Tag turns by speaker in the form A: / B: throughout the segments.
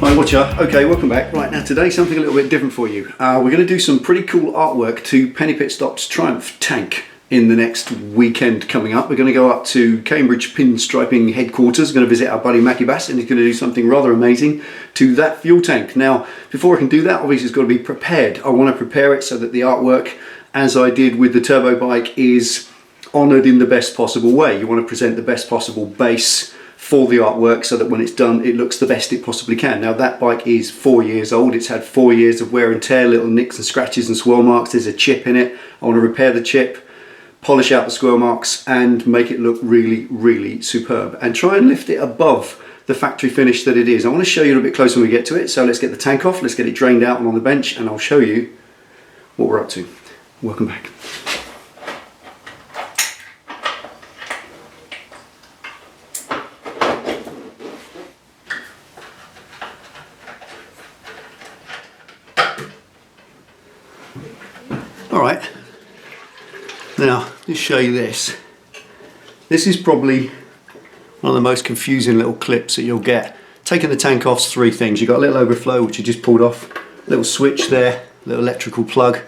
A: Hi Watcher, okay, welcome back. Right, now today something a little bit different for you. We're going to do some pretty cool artwork to Penny Pit Stop's Triumph tank in the next weekend coming up. We're going to go up to Cambridge Pinstriping headquarters. We're going to visit our buddy Mackie Bass, and he's going to do something rather amazing to that fuel tank. Now, before I can do that, obviously it's got to be prepared. I want to prepare it so that the artwork, as I did with the turbo bike, is honoured in the best possible way. You want to present the best possible base for the artwork so that when it's done it looks the best it possibly can. Now that bike is 4 years old, it's had 4 years of wear and tear, little nicks and scratches and swirl marks. There's a chip in it. I want to repair the chip, polish out the swirl marks and make it look really superb and try and lift it above the factory finish that it is. I want to show you a little bit closer when we get to it, so let's get the tank off, let's get it drained out and on the bench, and I'll show you what we're up to. Welcome back. Alright, now let's show you this. This is probably one of the most confusing little clips that you'll get. Taking the tank off's three things. You've got a little overflow which you just pulled off, little switch there, little electrical plug,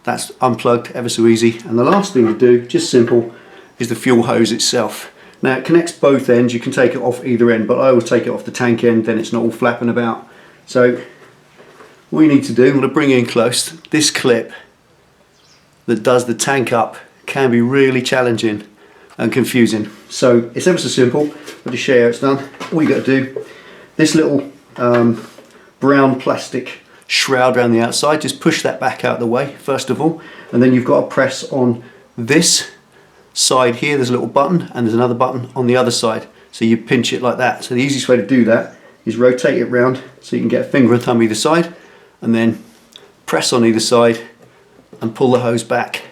A: that's unplugged ever so easy, and the last thing to do, just simple, is the fuel hose itself. Now it connects both ends, you can take it off either end, but I always take it off the tank end, then it's not all flapping about. So what you need to do, I'm going to bring it in close, this clip that does the tank up can be really challenging and confusing. So it's ever so simple. I'll just show you how it's done. All you got to do, this little brown plastic shroud around the outside, just push that back out of the way first of all, and then you've got to press on this side here. There's a little button and there's another button on the other side, so you pinch it like that. So the easiest way to do that is rotate it round so you can get a finger and thumb either side, and then press on either side and pull the hose back,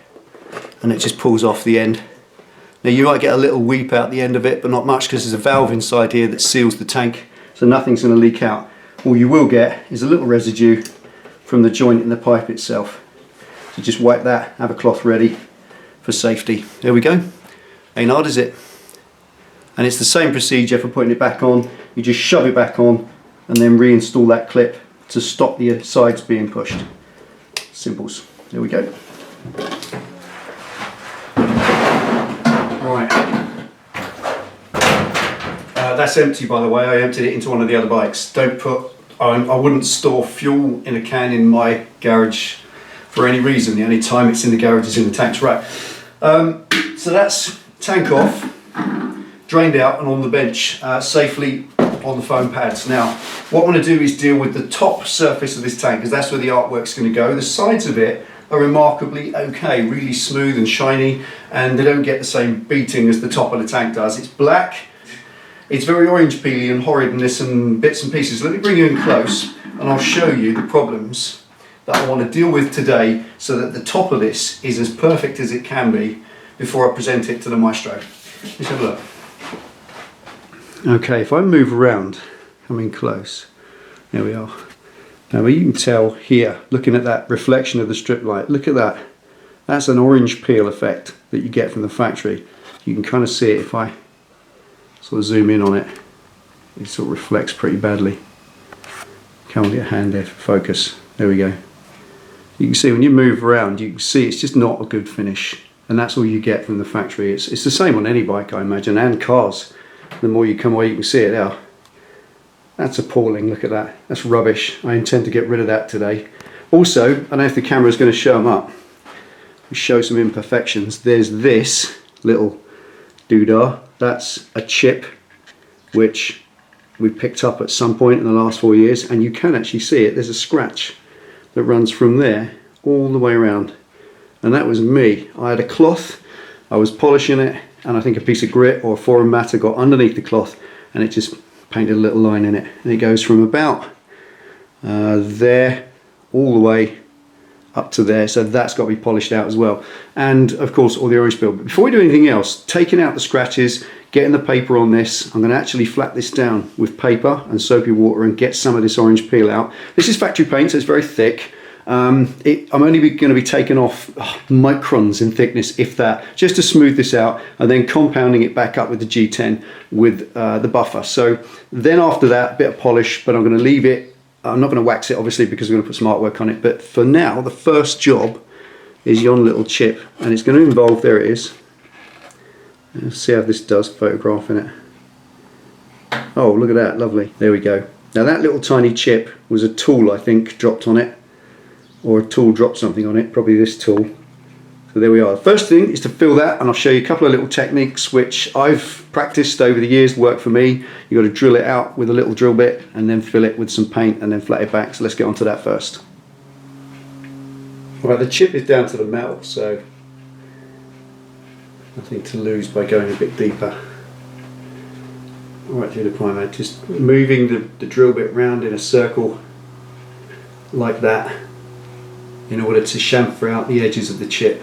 A: and it just pulls off the end. Now you might get a little weep out the end of it, but not much, because there's a valve inside here that seals the tank, so nothing's going to leak out. All you will get is a little residue from the joint in the pipe itself. So just wipe that, have a cloth ready for safety. There we go. Ain't hard, is it? And it's the same procedure for putting it back on. You just shove it back on and then reinstall that clip to stop the sides being pushed. Simples. There we go. Right. That's empty, by the way. I emptied it into one of the other bikes. Don't put, I wouldn't store fuel in a can in my garage for any reason. The only time it's in the garage is in the tanks. Right. So that's tank off, drained out and on the bench safely on the foam pads. Now, what I want to do is deal with the top surface of this tank, because that's where the artwork's going to go. The sides of it are remarkably okay, really smooth and shiny, and they don't get the same beating as the top of the tank does. It's black, it's very orange peely and horrid and there's some bits and pieces. Let me bring you in close and I'll show you the problems that I want to deal with today so that the top of this is as perfect as it can be before I present it to the maestro. Let's have a look. Okay, if I move around, come in close, there we are. Now you can tell here, looking at that reflection of the strip light, look at that. That's an orange peel effect that you get from the factory. You can kind of see it if I sort of zoom in on it. It sort of reflects pretty badly. Can't get a hand there for focus. There we go. You can see when you move around, you can see it's just not a good finish. And that's all you get from the factory. It's the same on any bike, I imagine, and cars. The more you come away, you can see it now. That's appalling, look at that. That's rubbish. I intend to get rid of that today. Also, I don't know if the camera is going to show them up. We show some imperfections. There's this little doodah. That's a chip which we picked up at some point in the last 4 years, and you can actually see it. There's a scratch that runs from there all the way around. And that was me. I had a cloth, I was polishing it, and I think a piece of grit or foreign matter got underneath the cloth and it just painted a little line in it, and it goes from about there all the way up to there, so that's got to be polished out as well, and of course all the orange peel. But before we do anything else, taking out the scratches, getting the paper on this, I'm going to actually flat this down with paper and soapy water and get some of this orange peel out. This is factory paint, so it's very thick. I'm only going to be taking off microns in thickness, if that, just to smooth this out, and then compounding it back up with the G10 with the buffer. So then after that, a bit of polish, but I'm going to leave it I'm not going to wax it obviously because we're going to put some artwork on it, but for now the first job is yon little chip, and it's going to involve, there it is. Let's see how this does photographing it. Oh, look at that, lovely. There we go. Now that little tiny chip was a tool, I think, dropped on it, or a tool dropped something on it, probably this tool. So there we are. The first thing is to fill that, and I'll show you a couple of little techniques which I've practiced over the years, work for me. You've got to drill it out with a little drill bit and then fill it with some paint and then flat it back. So let's get on to that first. Alright, the chip is down to the metal, so nothing to lose by going a bit deeper. Alright, through the primer, just moving the drill bit round in a circle like that in order to chamfer out the edges of the chip.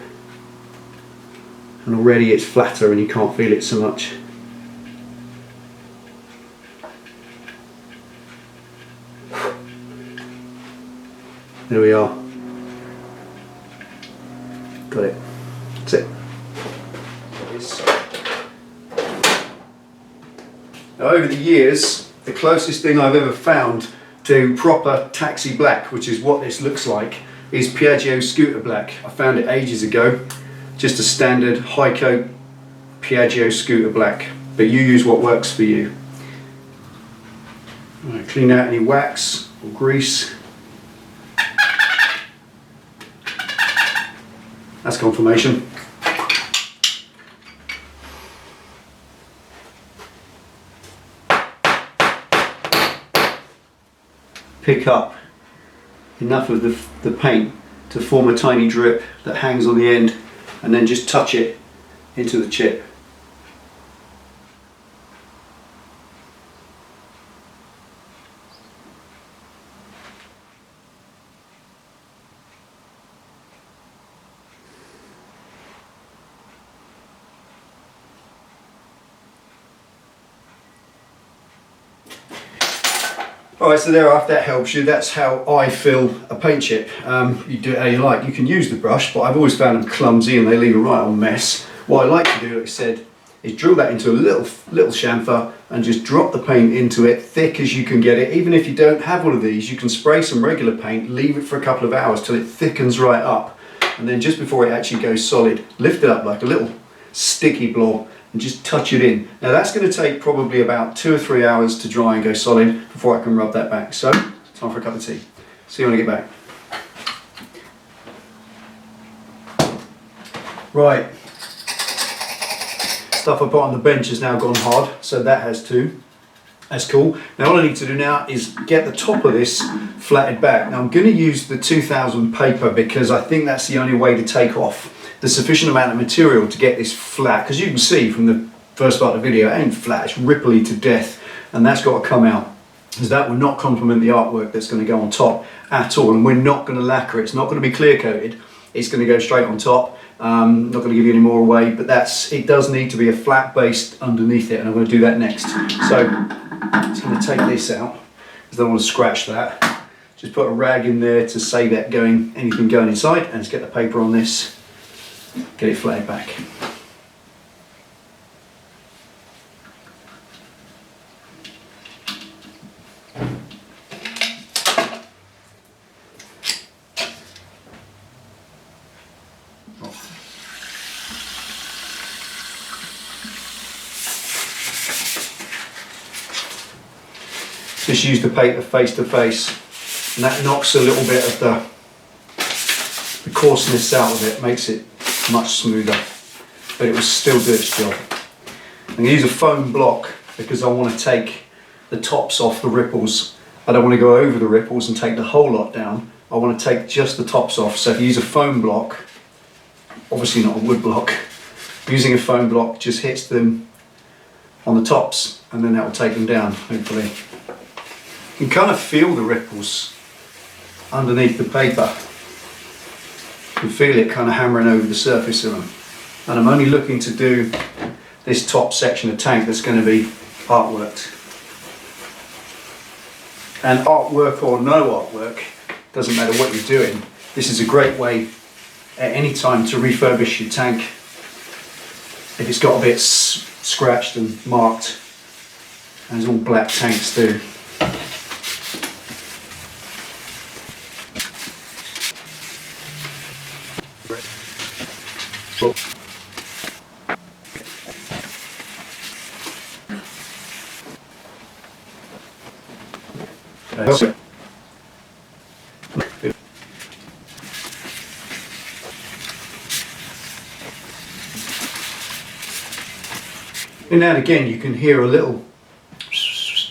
A: And already it's flatter and you can't feel it so much. There we are. Got it. That's it. Now, over the years, the closest thing I've ever found to proper taxi black, which is what this looks like, is Piaggio scooter black. I found it ages ago. Just a standard high coat Piaggio scooter black, but you use what works for you. Right, clean out any wax or grease. That's confirmation. Pick up enough of the paint to form a tiny drip that hangs on the end, and then just touch it into the chip. Alright, so thereafter, that helps you. That's how I fill a paint chip. You do it how you like. You can use the brush, but I've always found them clumsy and they leave a right old mess. What I like to do, like I said, is drill that into a little chamfer and just drop the paint into it, thick as you can get it. Even if you don't have one of these, you can spray some regular paint, leave it for a couple of hours till it thickens right up, and then just before it actually goes solid, lift it up like a little sticky blob and just touch it in. Now that's going to take probably about 2 or 3 hours to dry and go solid before I can rub that back. So, time for a cup of tea. See you when I get back. Right, stuff I put on the bench has now gone hard, so that has too. That's cool. Now all I need to do now is get the top of this flatted back. Now I'm going to use the 2000 paper because I think that's the only way to take off the sufficient amount of material to get this flat, because you can see from the first part of the video, it ain't flat, it's ripply to death, and that's got to come out, because that will not complement the artwork that's going to go on top at all, and we're not going to lacquer it. It's not going to be clear coated, it's going to go straight on top. Not going to give you any more away, but it does need to be a flat base underneath it, and I'm going to do that next. So I'm just going to take this out because I don't want to scratch that. Just put a rag in there to save that anything going inside, and just get the paper on this, get it flatted back. Just use the paper face to face, and that knocks a little bit of the coarseness out of it, makes it much smoother, but it will still do its job. I'm going to use a foam block because I want to take the tops off the ripples. I don't want to go over the ripples and take the whole lot down. I want to take just the tops off. So if you use a foam block, obviously not a wood block, using a foam block just hits them on the tops, and then that will take them down, hopefully. You can kind of feel the ripples underneath the paper. You can feel it kind of hammering over the surface of them. And I'm only looking to do this top section of tank that's going to be artworked. And artwork or no artwork, doesn't matter what you're doing. This is a great way at any time to refurbish your tank if it's got a bit scratched and marked, as all black tanks do. And now and again you can hear a little,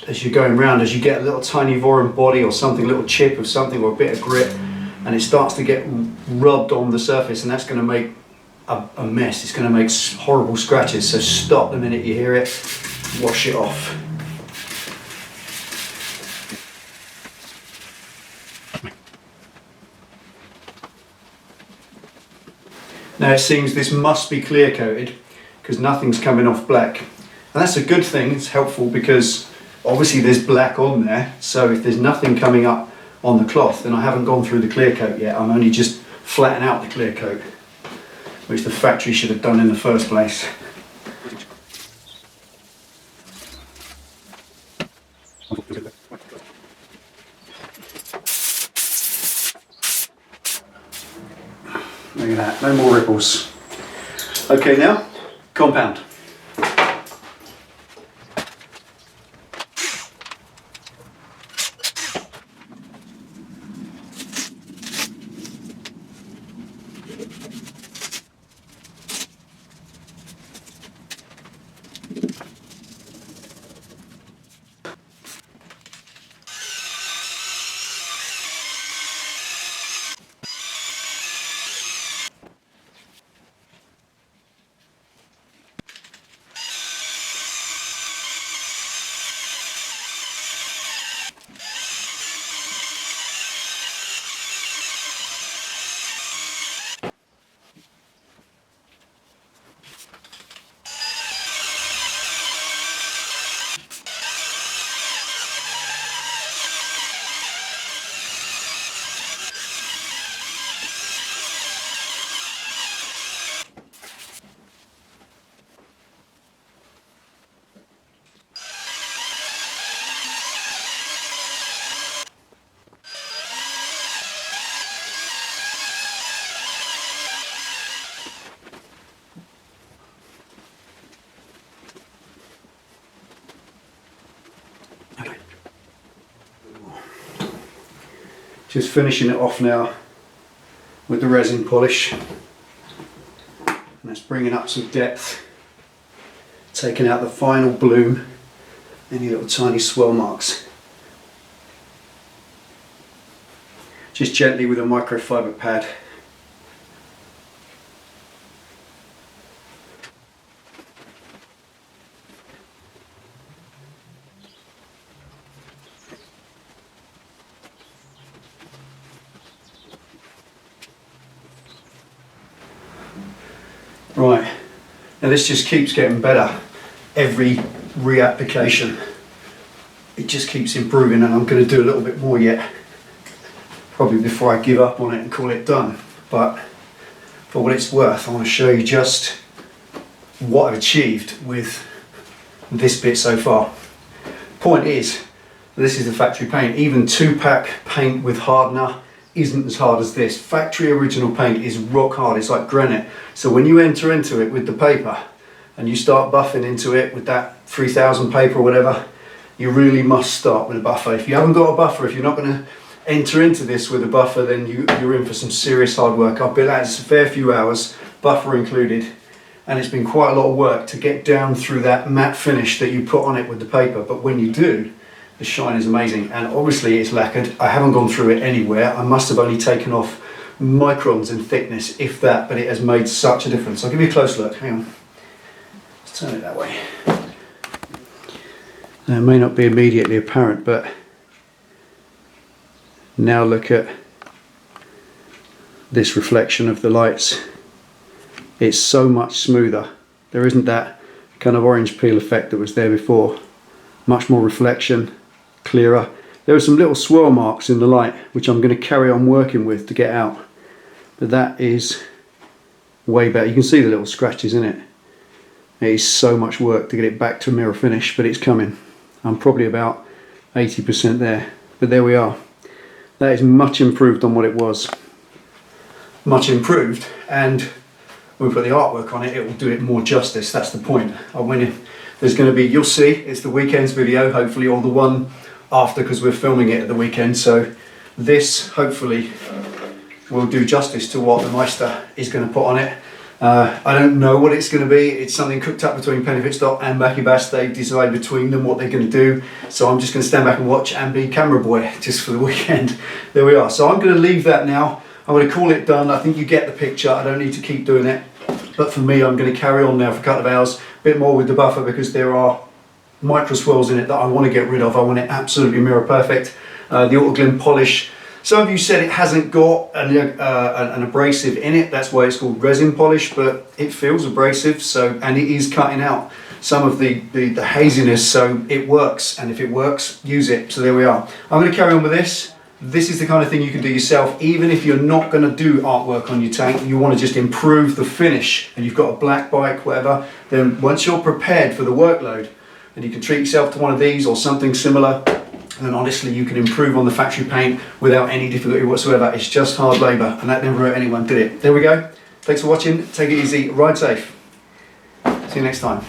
A: as you're going round, as you get a little tiny foreign body or something, a little chip of something or a bit of grit, and it starts to get rubbed on the surface, and that's going to make a mess. It's going to make horrible scratches, so stop the minute you hear it, wash it off. Now it seems this must be clear coated because nothing's coming off black. And that's a good thing, it's helpful because obviously there's black on there, so if there's nothing coming up on the cloth, then I haven't gone through the clear coat yet. I'm only just flattening out the clear coat, which the factory should have done in the first place. Look at that, no more ripples. Okay, now, compound. Just finishing it off now with the resin polish, and that's bringing up some depth, taking out the final bloom, any little tiny swell marks. Just gently with a microfiber pad. Right, now this just keeps getting better every reapplication. It just keeps improving, and I'm going to do a little bit more yet, probably before I give up on it and call it done. But for what it's worth, I want to show you just what I've achieved with this bit so far. Point is, this is the factory paint. Even 2-pack paint with hardener isn't as hard as this. Factory original paint is rock hard, it's like granite. So when you enter into it with the paper and you start buffing into it with that 3000 paper or whatever, you really must start with a buffer. If you haven't got a buffer, if you're not going to enter into this with a buffer, then you're in for some serious hard work. I've been at it a fair few hours, buffer included, and it's been quite a lot of work to get down through that matte finish that you put on it with the paper. But when you do, the shine is amazing, and obviously it's lacquered. I haven't gone through it anywhere. I must have only taken off microns in thickness, if that, but it has made such a difference. I'll give you a close look. Hang on. Let's turn it that way. Now, it may not be immediately apparent, but now look at this reflection of the lights. It's so much smoother. There isn't that kind of orange peel effect that was there before. Much more reflection, clearer. There are some little swirl marks in the light which I'm going to carry on working with to get out, but that is way better. You can see the little scratches in it. It is so much work to get it back to mirror finish, but it's coming. I'm probably about 80% there, but there we are. That is much improved on what it was. Much improved, and when we put the artwork on it, it will do it more justice. That's the point. There's going to be, you'll see, it's the weekend's video, hopefully, or the one after, because we're filming it at the weekend. So this, hopefully, will do justice to what the Meister is going to put on it. I don't know what it's going to be. It's something cooked up between Penny Pit Stop and Backy Bass. They decide between them what they're going to do. So I'm just going to stand back and watch and be camera boy just for the weekend. There we are. So I'm going to leave that now. I'm going to call it done. I think you get the picture. I don't need to keep doing it. But for me, I'm going to carry on now for a couple of hours. A bit more with the buffer because there are micro swirls in it that I want to get rid of. I want it absolutely mirror perfect. The auto glint polish. Some of you said it hasn't got an abrasive in it. That's why it's called resin polish, but it feels abrasive. And it is cutting out some of the haziness. So it works, and if it works, use it. So there we are. I'm going to carry on with this. This is the kind of thing you can do yourself, even if you're not going to do artwork on your tank. You want to just improve the finish, and you've got a black bike, whatever. Then once you're prepared for the workload, and you can treat yourself to one of these or something similar, and honestly, you can improve on the factory paint without any difficulty whatsoever. It's just hard labour, and that never hurt anyone, did it? There we go. Thanks for watching. Take it easy. Ride safe. See you next time.